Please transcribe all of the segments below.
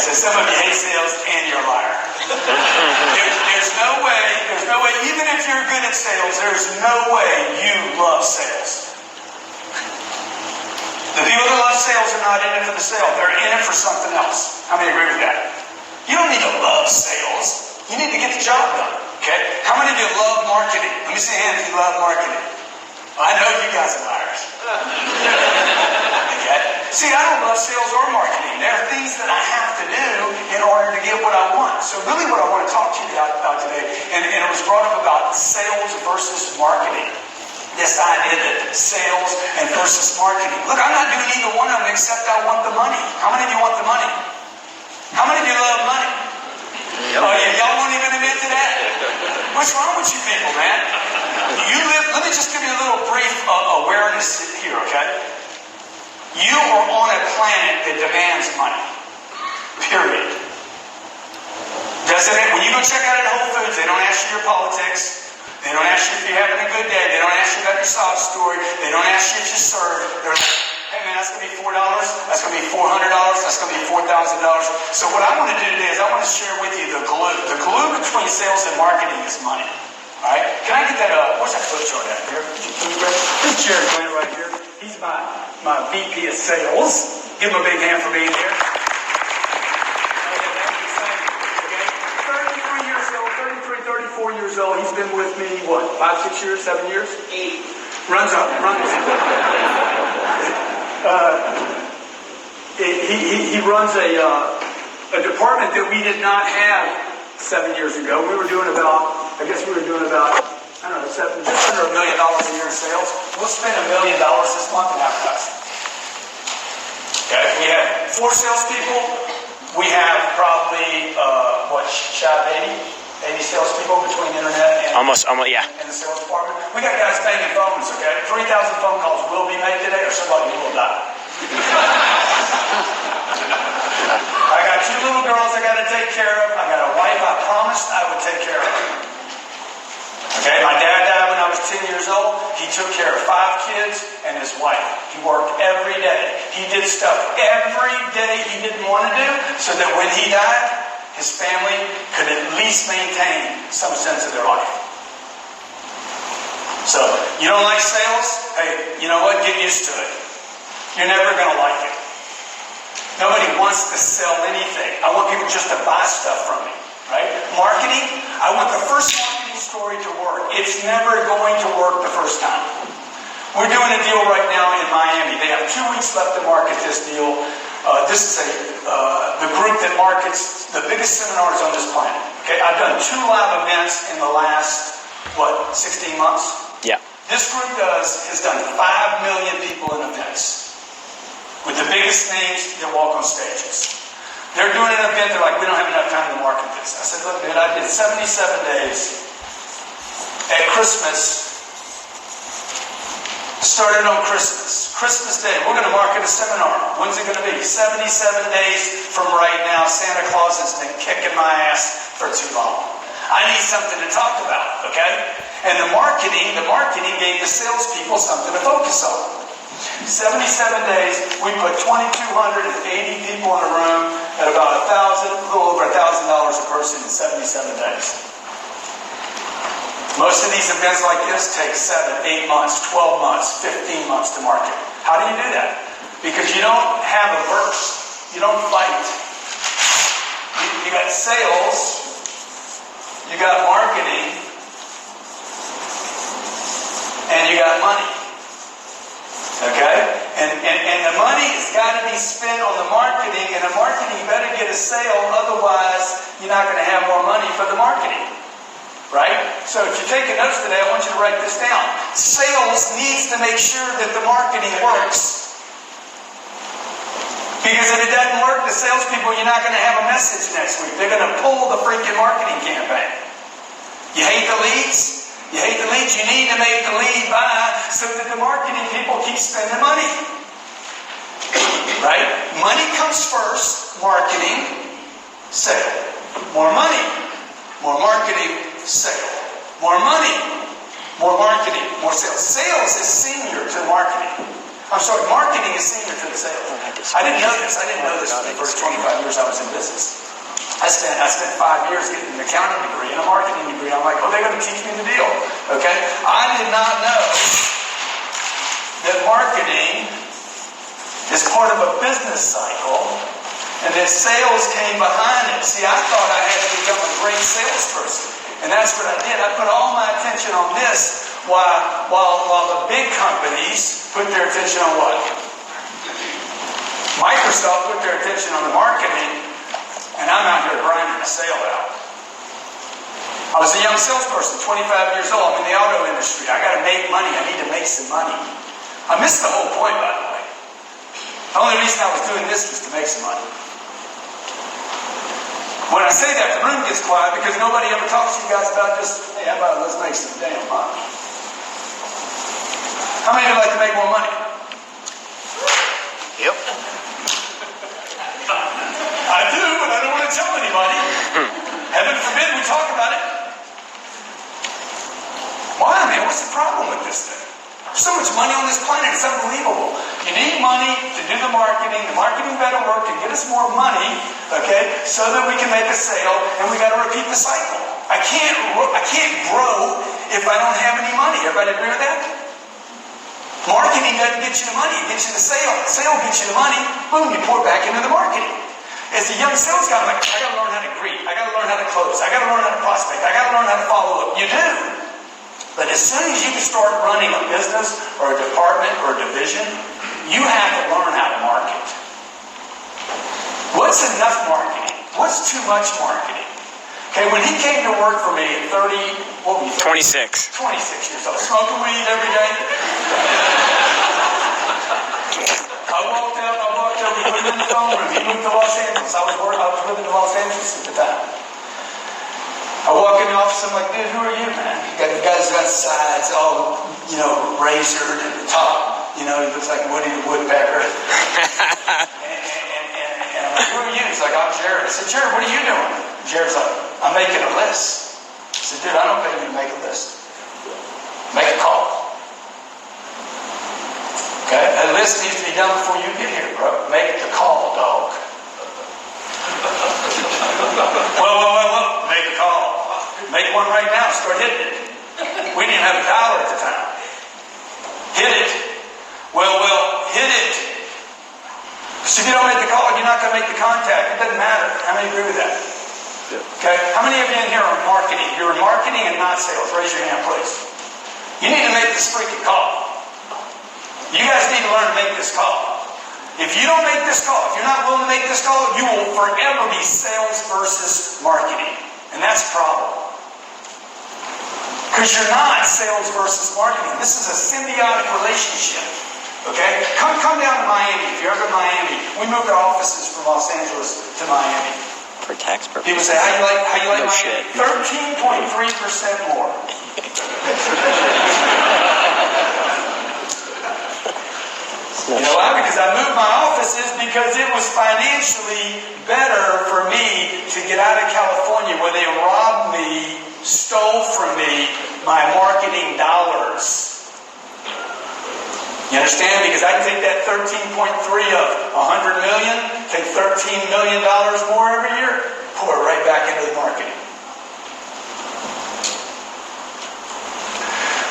So some of you hate sales and you're a liar. There's no way, even if you're good at sales, there's no way you love sales. The people that love sales are not in it for the sale. They're in it for something else. How many agree with that? You don't need to love sales. You need to get the job done. Okay? How many of you love marketing? Let me see a hand if you love marketing. I know you guys are liars. Okay? See, I don't love sales or marketing. There are things that I have to do in order to get what I want. So really what I want to talk to you about today, and it was brought up about sales versus marketing. This idea that sales and versus marketing. Look, I'm not doing either one of them except I want the money. How many of you want the money? How many of you love money? Oh yeah, y'all won't even admit to that? What's wrong with you people, man? Let me just give you a little brief awareness here, okay? You are on a planet that demands money. Period. Doesn't it? When you go check out at Whole Foods, they don't ask you your politics. They don't ask you if you're having a good day. They don't ask you about your sob story. They don't ask you if you serve. They're like, hey man, that's going to be $4. That's going to be $400. That's going to be $4,000. So what I want to do today is I want to share with you the glue. The glue between sales and marketing is money. All right? Can I get that where's that flip chart at here? This Jerry Grant right here. He's my VP of sales. Give him a big hand for being here. 34 years old. He's been with me, what, 5, 6 years, 7 years? 8. Runs. He runs a department that we did not have 7 years ago. We were doing about, I don't know, just under $1 million a year in sales. We'll spend $1 million this month in advertising. Okay, we have 4 salespeople. We have probably, shy of 80 salespeople between the internet and and the sales department. We got guys banging phones, okay? 3,000 phone calls will be made today or somebody will die. I got 2 little girls I got to take care of. I got a wife I promised I would take care of. Okay, my dad died when I was 10 years old. He took care of 5 kids and his wife. He worked every day. He did stuff every day he didn't want to do so that when he died, his family could at least maintain some sense of their life. So, you don't like sales? Hey, you know what? Get used to it. You're never going to like it. Nobody wants to sell anything. I want people just to buy stuff from me, right? Marketing, I want the first marketing story to work. It's never going to work the first time. We're doing a deal right now in Miami. They have 2 weeks left to market this deal. This is the group that markets the biggest seminars on this planet. Okay, I've done 2 live events in the last, 16 months? Yeah. This group has done 5 million people in events with the biggest names that walk on stages. They're doing an event, they're like, we don't have enough time to market this. I said, look, man, I did 77 days at Christmas. Started on Christmas Day. We're going to market a seminar. When's it going to be? 77 days from right now. Santa Claus has been kicking my ass for too long. I need something to talk about, okay? And the marketing gave the salespeople something to focus on. 77 days, we put 2,280 people in a room at about a little over $1,000 a person in 77 days. Most of these events like this take 7, 8 months, 12 months, 15 months to market. How do you do that? Because you don't have a verse. You don't fight. You got sales, you got marketing, and you got money. Okay? And the money has got to be spent on the marketing, and the marketing better get a sale, otherwise you're not going to have more money for the marketing. Right? So if you're taking notes today, I want you to write this down. Sales needs to make sure that the marketing works. Because if it doesn't work, the salespeople, you're not going to have a message next week. They're going to pull the freaking marketing campaign. You hate the leads? You hate the leads? You need to make the lead buy so that the marketing people keep spending money. Right? Money comes first. Marketing, sale. More money, more marketing, sale. More money, more marketing, more sales. Sales is senior to marketing. I'm sorry, marketing is senior to the sales. I didn't know this. I didn't know this for the first 25 years I was in business. I spent 5 years getting an accounting degree and a marketing degree. I'm like, oh, they're going to teach me the deal. Okay? I did not know that marketing is part of a business cycle and that sales came behind it. See, I thought I had to become a great salesperson. And that's what I did. I put all my attention on this while the big companies put their attention on what? Microsoft put their attention on the marketing, and I'm out here grinding a sale out. I was a young salesperson, 25 years old. I'm in the auto industry. I got to make money. I need to make some money. I missed the whole point, by the way. The only reason I was doing this was to make some money. When I say that, the room gets quiet because nobody ever talks to you guys about just, hey, how about let's make some damn money? How many of you like to make more money? Yep. I do, but I don't want to tell anybody. Heaven forbid we talk about it. Why, man? What's the problem with this thing? There's so much money on this planet, it's unbelievable. You need money to do the marketing. The marketing better work to get us more money, okay, so that we can make a sale, and we got to repeat the cycle. I can't grow if I don't have any money. Everybody agree with that? Marketing doesn't get you the money, it gets you the sale. Sale gets you the money, boom, you pour back into the marketing. As a young sales guy, I'm like, I got to learn how to greet. I got to learn how to close. I got to learn how to prospect. I got to learn how to follow up. You do. But as soon as you can start running a business or a department or a division, you have to learn how to market. What's enough marketing? What's too much marketing? Okay, when he came to work for me at 26 years old, smoking weed every day. I walked out, we put him in the phone room. He moved to Los Angeles. I was living in Los Angeles at the time. I walk in the office, I'm like, dude, who are you, man? The guy's got sides, all, razored at the top. He looks like Woody the Woodpecker. and I'm like, who are you? He's like, I'm Jared. I said, Jared, what are you doing? Jared's like, I'm making a list. I said, dude, I don't pay you to make a list. Make a call. Okay? That list needs to be done before you get here, bro. Make the call, dog. Well, make a call. Make one right now. Start hitting it. We didn't have a dollar at the time. Hit it. Well, hit it. So if you don't make the call, you're not going to make the contact. It doesn't matter. How many agree with that? Yeah. Okay? How many of you in here are marketing? You're in marketing and not sales. Raise your hand, please. You need to make this freaking call. You guys need to learn to make this call. If you don't make this call, if you're not willing to make this call, you will forever be sales versus marketing. And that's a problem. Because you're not sales versus marketing. This is a symbiotic relationship. Okay? Come down to Miami. If you're ever in Miami, we moved our offices from Los Angeles to Miami. For tax purposes. People say, how you like no Miami? Shit. 13.3% more. You know why? Because I moved my offices because it was financially better for me to get out of California where they robbed me, stole from me my marketing dollars. You understand? Because I can take that 13.3 of 100 million, take $13 million more every year, pour it right back into the marketing.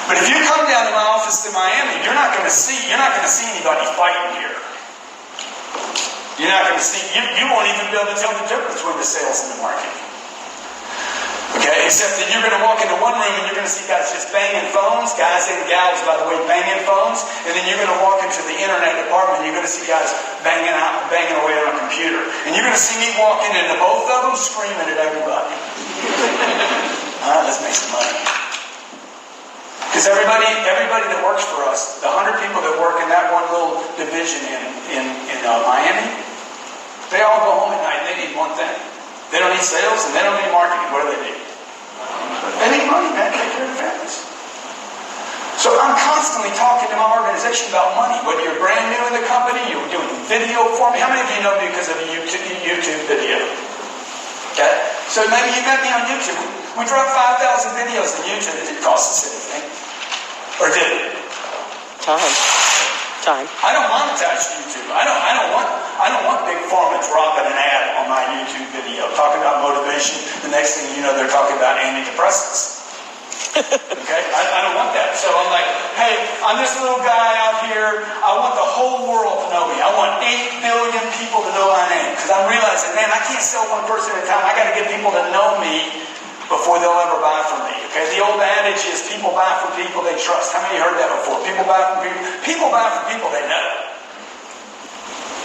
But if you come down to my office in Miami, you're not going to see anybody fighting here. You're not going to see, you won't even be able to tell the difference between the sales and the marketing. Okay, except that you're going to walk into one room and you're going to see guys just banging phones, guys and gals, by the way, banging phones, and then you're going to walk into the internet department and you're going to see guys banging away on a computer. And you're going to see me walking into both of them screaming at everybody. All right, let's make some money. Because everybody that works for us, the 100 people that work in that one little division in Miami, they all go home at night and they need one thing. They don't need sales and they don't need marketing. What do they need? They need money, man. Take care of their families. So I'm constantly talking to my organization about money. Whether you're brand new in the company, you're doing video for me. How many of you know me because of a YouTube video? Okay? So maybe you met me on YouTube. We dropped 5,000 videos on YouTube. It didn't cost us anything. Or did it? Time. time. I don't monetize YouTube. I don't want Big Pharma dropping an ad on my YouTube video talking about motivation. The next thing you know, they're talking about antidepressants. Okay, I don't want that. So I'm like, hey, I'm this little guy out here. I want the whole world to know me. I want 8 billion people to know my name, because I'm realizing, man, I can't sell one person at a time. I got to get people to know me before they'll ever buy from me. Okay, the old adage is people buy from people they trust. How many heard that before? People buy from people. People buy from people they know.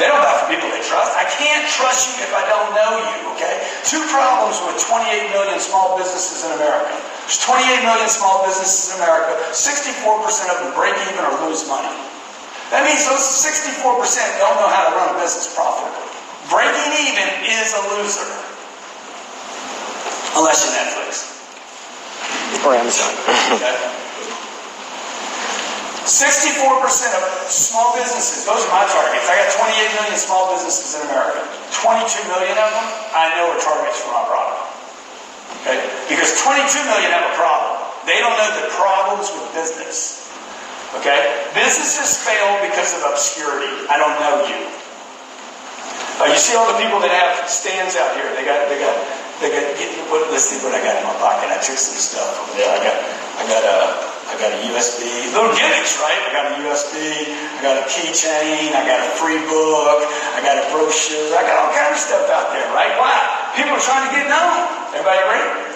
They don't buy from people they trust. I can't trust you if I don't know you. Okay, 2 problems with 28 million small businesses in America. There's 28 million small businesses in America. 64% of them break even or lose money. That means those 64% don't know how to run a business profitably. Breaking even is a loser. Unless you're Netflix. Or Amazon. Okay. 64% of small businesses, those are my targets. I got 28 million small businesses in America. 22 million of them I know are targets for my product. Okay? Because 22 million have a problem. They don't know the problems with business. Okay? Businesses fail because of obscurity. I don't know you. You see all the people that have stands out here. Let's see what I got in my pocket. I took some stuff over there. I got a USB. Little gimmicks, right? I got a USB. I got a keychain. I got a free book. I got a brochure. I got all kinds of stuff out there, right? Why? People are trying to get known. Everybody agree?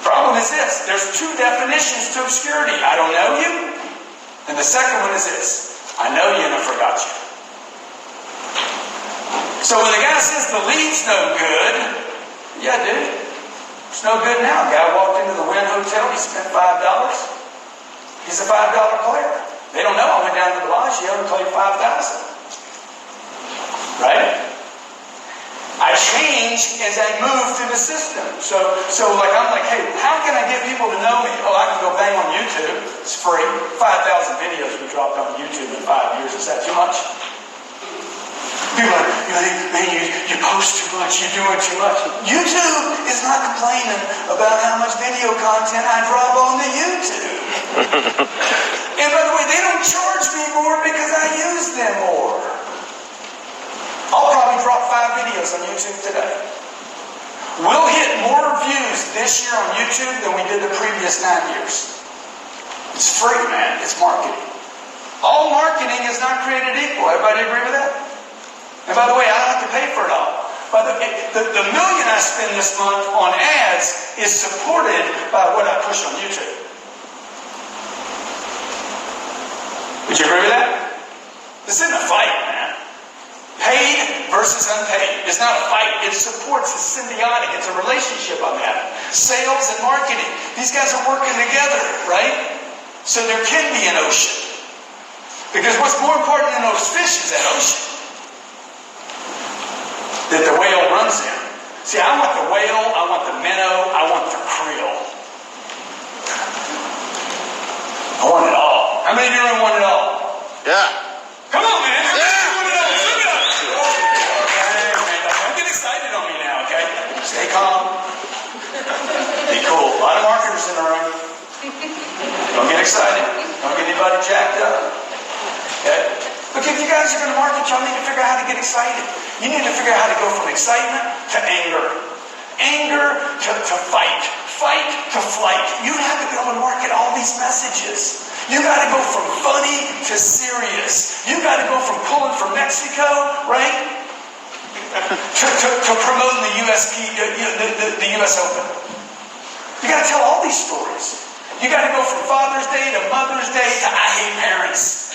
Problem is this. There's 2 definitions to obscurity. I don't know you. And the second one is this. I know you and I forgot you. So when the guy says the lead's no good, yeah, dude, it's no good now. A guy walked into the Wynn Hotel, he spent $5. He's a $5 player. They don't know I went down to the Bellagio and played $5,000. Right? I change as I move through the system. So I'm like, hey, how can I get people to know me? Oh, I can go bang on YouTube. It's free. 5,000 videos we dropped on YouTube in 5 years. Is that too much? People are like, man, you post too much, you're doing too much. YouTube is not complaining about how much video content I drop on the YouTube. And by the way, they don't charge me more because I use them more. I'll probably drop 5 videos on YouTube today. We'll hit more views this year on YouTube than we did the previous 9 years. It's free, man. It's marketing. All marketing is not created equal. Everybody agree with that? And by the way, I don't have to pay for it all. But the million I spend this month on ads is supported by what I push on YouTube. Would you agree with that? This isn't a fight, man. Paid versus unpaid. It's not a fight. It supports. It's symbiotic. It's a relationship on that. Sales and marketing. These guys are working together, right? So there can be an ocean. Because what's more important than those fish is that ocean that the whale runs in. See, I want the whale, I want the minnow, I want the krill. I want it all. How many of you really want it all? Yeah. Come on, man. Yeah. Want it all. Zoom it up. Okay, man. Don't get excited on me now, okay? Stay calm. Be cool. A lot of marketers in the room. Don't get excited. Don't get anybody jacked up. Okay? Look, if you guys are going to market, y'all need to figure out how to get excited. You need to figure out how to go from excitement to anger. Anger to fight. Fight to flight. You have to be able to market all these messages. You got to go from funny to serious. You got to go from pulling from Mexico, right, to promoting the the U.S. Open. You got to tell all these stories. You got to go from Father's Day to Mother's Day to I hate parents.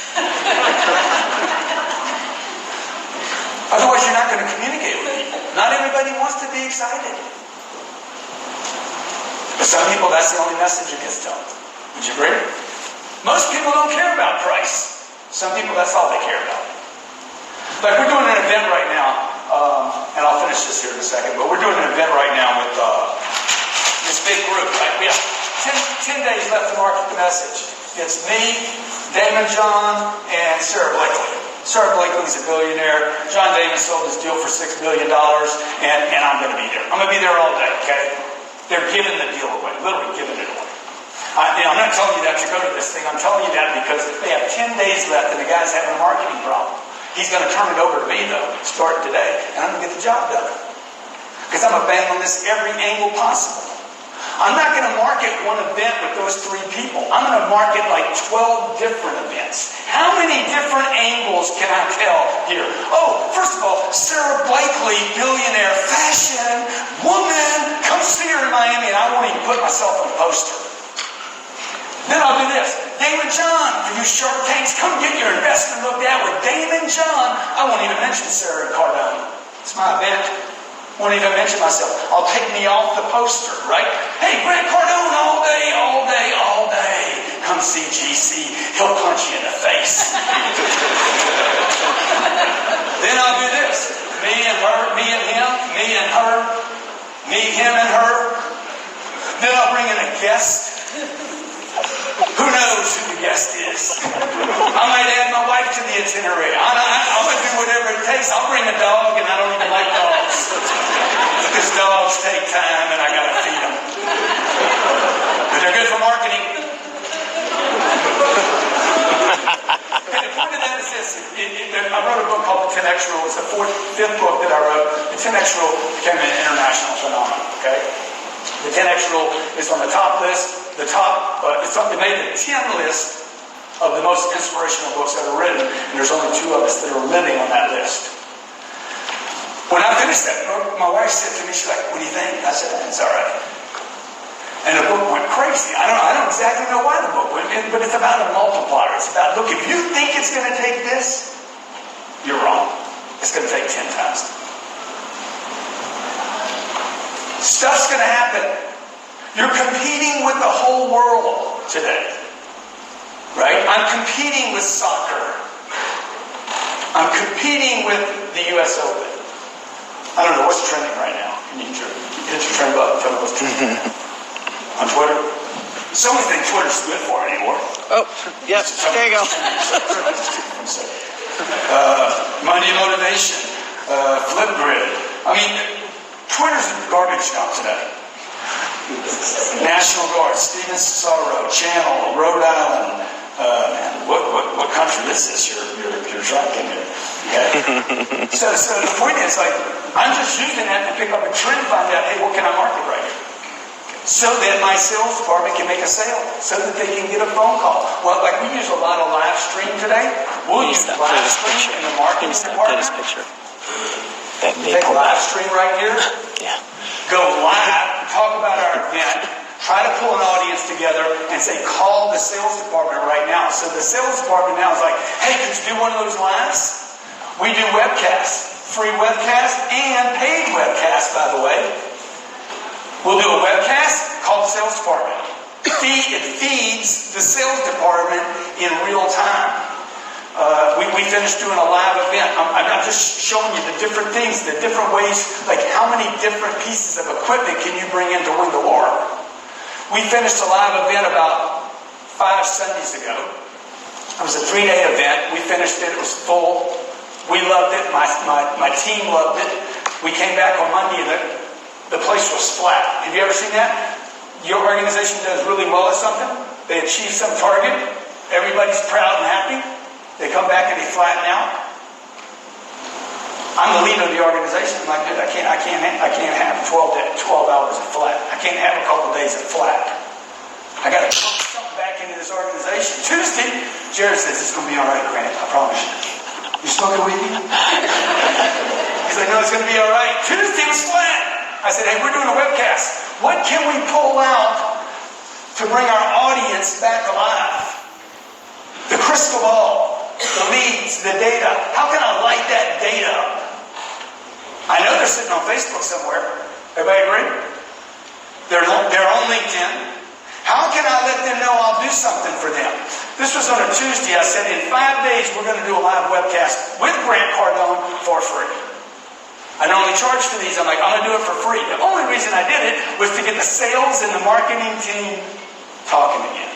Otherwise, you're not going to communicate with people. Not everybody wants to be excited. But some people, that's the only message that gets told. Would you agree? Most people don't care about price. Some people, that's all they care about. Like, we're doing an event right now, and I'll finish this here in a second, but we're doing an event right now with this big group. Right? We have 10 days left to market the message. It's me, Damon John, and Sarah Blakely. Sarah Blakely's a billionaire. John Damon sold his deal for $6 billion, and I'm going to be there. I'm going to be there all day, okay? They're giving the deal away, literally giving it away. I'm not telling you that to go to this thing. I'm telling you that because they have 10 days left and the guy's having a marketing problem. He's going to turn it over to me, though, starting today, and I'm going to get the job done. Because I'm going to bang on this every angle possible. I'm not going to market one event with those 3 people. I'm going to market like 12 different events. How many different angles can I tell here? Oh, first of all, Sarah Blakely, billionaire, fashion, woman, come see her in Miami, and I won't even put myself on a poster. Then I'll do this. Damon John, for you Shark Tanks, come get your investment looked at with Damon John. I won't even mention Sarah and Cardone. It's my event. Won't even mention myself. I'll take me off the poster, right? Hey, Grant Cardone, all day, all day, all day. Come see GC. He'll punch you in the face. Then I'll do this. Me and her, me and him, me and her, me, him and her. Then I'll bring in a guest. Who knows who the guest is? I might add my wife to the itinerary. I'm going to do whatever it takes. I'll bring a dog, and I don't even like dogs. Because dogs take time, and I got to feed them. But they're good for marketing. And the point of that is this. I wrote a book called The 10X Rule. It's the 5th book that I wrote. The 10X Rule became an international phenomenon. Okay? The 10X Rule is on the top list. It made the 10 list of the most inspirational books ever written, and there's only 2 of us that are living on that list. When I finished that book, my wife said to me, she's like, "What do you think?" I said, "It's all right." And the book went crazy. I don't exactly know why the book went, but it's about a multiplier. It's about, look, if you think it's going to take this, you're wrong. It's going to take 10 times. Stuff's going to happen. You're competing with the whole world today. Right? I'm competing with soccer. I'm competing with the U.S. Open. I don't know what's trending right now. Can you hit your trend button? Tell me what's trending. On Twitter? So many think Twitter's good for anymore. Oh, yep. There you go. Money motivation. Flipgrid. I mean, Twitter's garbage now today. National Guard, Steven Sorrow, Channel, Rhode Island. Man, what country is this you're tracking here? Okay? So the point is, like, I'm just using that to pick up a trend, find out, hey, what can I market right here? So that my sales department can make a sale, so that they can get a phone call. Well, like we use a lot of live stream today. We'll use live stream in the marketing department. Take a live stream right here. Yeah. Go live, talk about our event, try to pull an audience together and say, call the sales department right now. So the sales department now is like, hey, could you do one of those lives? We do webcasts, free webcasts and paid webcasts, by the way. We'll do a webcast, call the sales department. It feeds the sales department in real time. We finished doing a live event. I'm just showing you the different things, the different ways, like how many different pieces of equipment can you bring in to win the war? We finished a live event about 5 Sundays ago. It was a 3-day event. We finished it. It was full. We loved it. My team loved it. We came back on Monday and the place was flat. Have you ever seen that? Your organization does really well at something. They achieve some target. Everybody's proud and happy. They come back and they flatten out. I'm the leader of the organization. I'm like, dude, I can't have 12 hours of flat. I can't have a couple days of flat. I got to put something back into this organization. Tuesday, Jared says it's going to be all right, Grant. I promise you. You smoking weed? He's like, no, it's going to be all right. Tuesday was flat. I said, hey, we're doing a webcast. What can we pull out to bring our audience back alive? The crystal ball, the leads, the data. How can I light that data up? I know they're sitting on Facebook somewhere. Everybody agree? They're on LinkedIn. How can I let them know I'll do something for them? This was on a Tuesday. I said, in 5 days, we're going to do a live webcast with Grant Cardone for free. I don't only charge for these. I'm like, I'm going to do it for free. The only reason I did it was to get the sales and the marketing team talking again.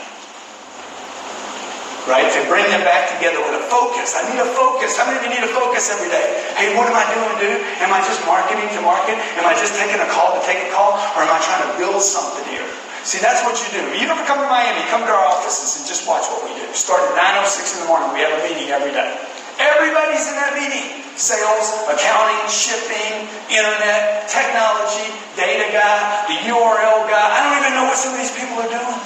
Right? To bring them back together with a focus. I need a focus. How many of you need a focus every day? Hey, what am I doing, dude? Am I just marketing to market? Am I just taking a call to take a call? Or am I trying to build something here? See, that's what you do. You ever come to Miami, come to our offices and just watch what we do. Start at 9:06 in the morning. We have a meeting every day. Everybody's in that meeting. Sales, accounting, shipping, internet, technology, data guy, the URL guy. I don't even know what some of these people are doing.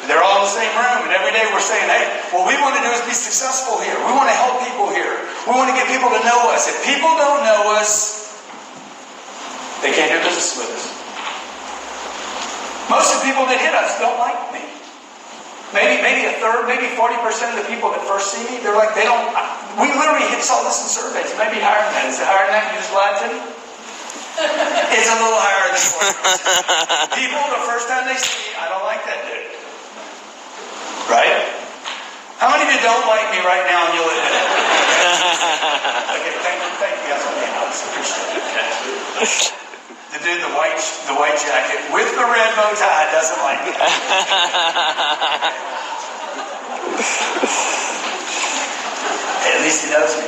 They're all in the same room, and every day we're saying, hey, what we want to do is be successful here. We want to help people here. We want to get people to know us. If people don't know us, they can't do business with us. Most of the people that hit us don't like me. Maybe a third, maybe 40% of the people that first see me, they're like, they don't, we literally saw this in surveys, maybe higher than that. Is it higher than that? You just lied to me? It's a little higher than 40%. People, the first time they see me, I don't like that dude. Right? How many of you don't like me right now and you'll admit it? Okay, thank you guys for being honest. Appreciate it. The dude in the white jacket with the red bow tie doesn't like me. At least he knows me.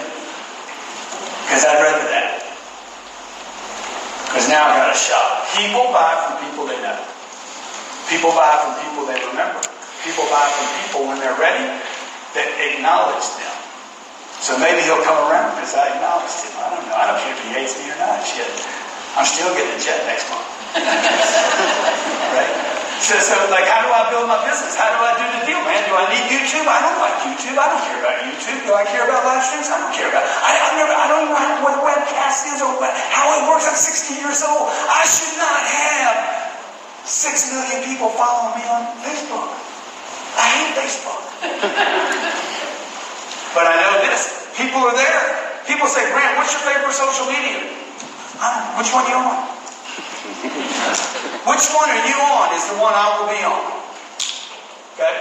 Because I'd rather that. Because now I got a shot. People buy from people they know. People buy from people they remember. People buy from people when they're ready that acknowledge them. So maybe he'll come around because I acknowledged him. I don't know. I don't care if he hates me or not. Shit. I'm still getting a jet next month. Right? So like, how do I build my business? How do I do the deal, man? Do I need YouTube? I don't like YouTube. I don't care about YouTube. Do I care about live streams? I don't care about it. I don't even know what a webcast is or how it works. I'm 60 years old. I should not have 6 million people following me on Facebook. I hate Facebook. But I know this. People are there. People say, Grant, what's your favorite social media? I don't know. Which one are you on? Which one are you on is the one I will be on. Okay?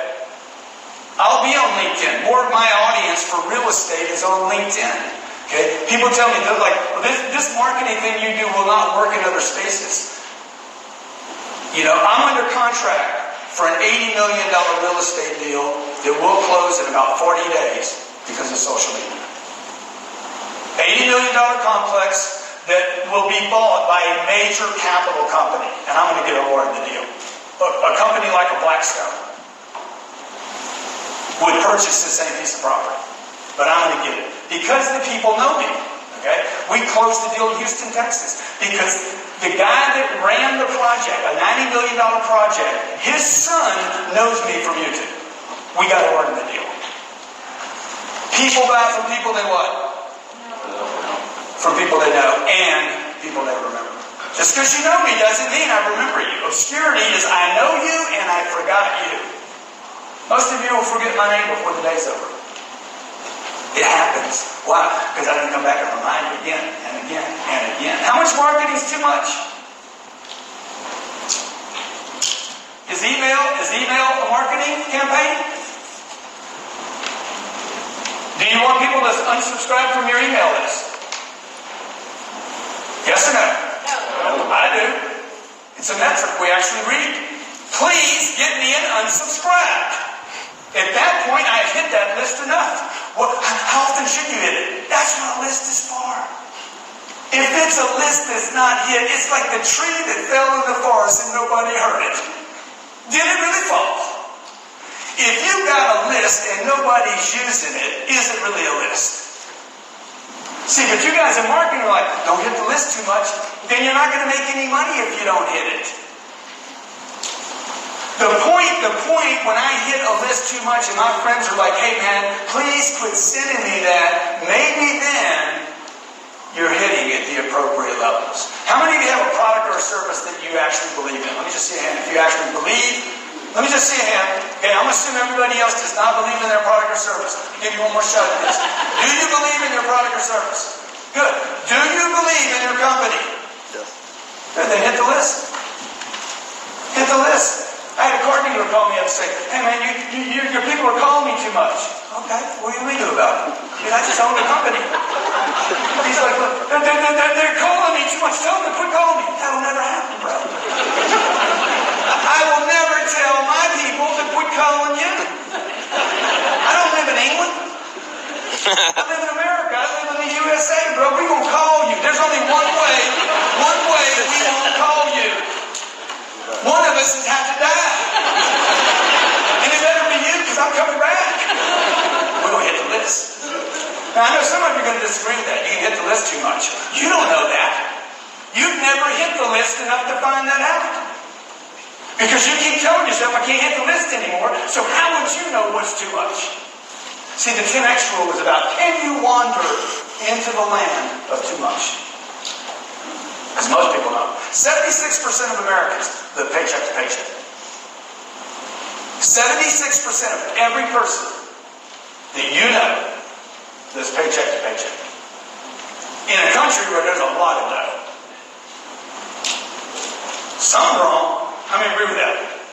I'll be on LinkedIn. More of my audience for real estate is on LinkedIn. Okay? People tell me, they're like, well, this marketing thing you do will not work in other spaces. You know, I'm under contract for an $80 million real estate deal that will close in about 40 days because of social media. $80 million complex that will be bought by a major capital company, and I'm going to get awarded the deal. A company like a Blackstone would purchase the same piece of property, but I'm going to get it because the people know me. Okay, we closed the deal in Houston, Texas, because the guy that ran the project, a $90 million project, his son knows me from YouTube. We got to work the deal. People buy from people they what? From people they know and people they remember. Just because you know me doesn't mean I remember you. Obscurity is I know you and I forgot you. Most of you will forget my name before the day's over. It happens. Why? Because I didn't come back and remind you again and again and again. How much marketing is too much? Is email a marketing campaign? Do you want people to unsubscribe from your email list? Yes or no? No. I do. It's a metric we actually read. Please get me an unsubscribe. At that point, I have hit that list enough. How often should you hit it? That's what a list is for. If it's a list that's not hit, it's like the tree that fell in the forest and nobody heard it. Did it really fall? If you've got a list and nobody's using it, is it really a list? See, but you guys in marketing are like, don't hit the list too much. Then you're not going to make any money if you don't hit it. The point when I hit a list too much and my friends are like, hey man, please quit sending me that, maybe then you're hitting at the appropriate levels. How many of you have a product or a service that you actually believe in? Let me just see a hand. If you actually believe, let me just see a hand. Okay, I'm assuming everybody else does not believe in their product or service. I'll give you one more shot at this. Do you believe in your product or service? Good. Do you believe in your company? Yes. Good, then hit the list. Hit the list. I had a car dealer call me up and say, hey man, your people are calling me too much. Okay, what do we do about it? I mean, I just own a company. He's like, look, they're calling me too much. Tell them to quit calling me. That'll never happen, bro. I will never tell my people to quit calling you. I don't live in England. I live in America. I live in the USA, bro. We're going to call you. There's only one way we won't call you. has had to die. And it better be you, because I'm coming back. We're going to hit the list. Now, I know some of you are going to disagree with that. You can hit the list too much. You don't know that. You've never hit the list enough to find that out. Because you keep telling yourself, I can't hit the list anymore, so how would you know what's too much? See, the 10X rule is about, can you wander into the land of too much? As most people know, 76% of Americans live paycheck to paycheck. 76% of every person that you know lives paycheck to paycheck. In a country where there's a lot of dough. Some wrong. How many agree with that?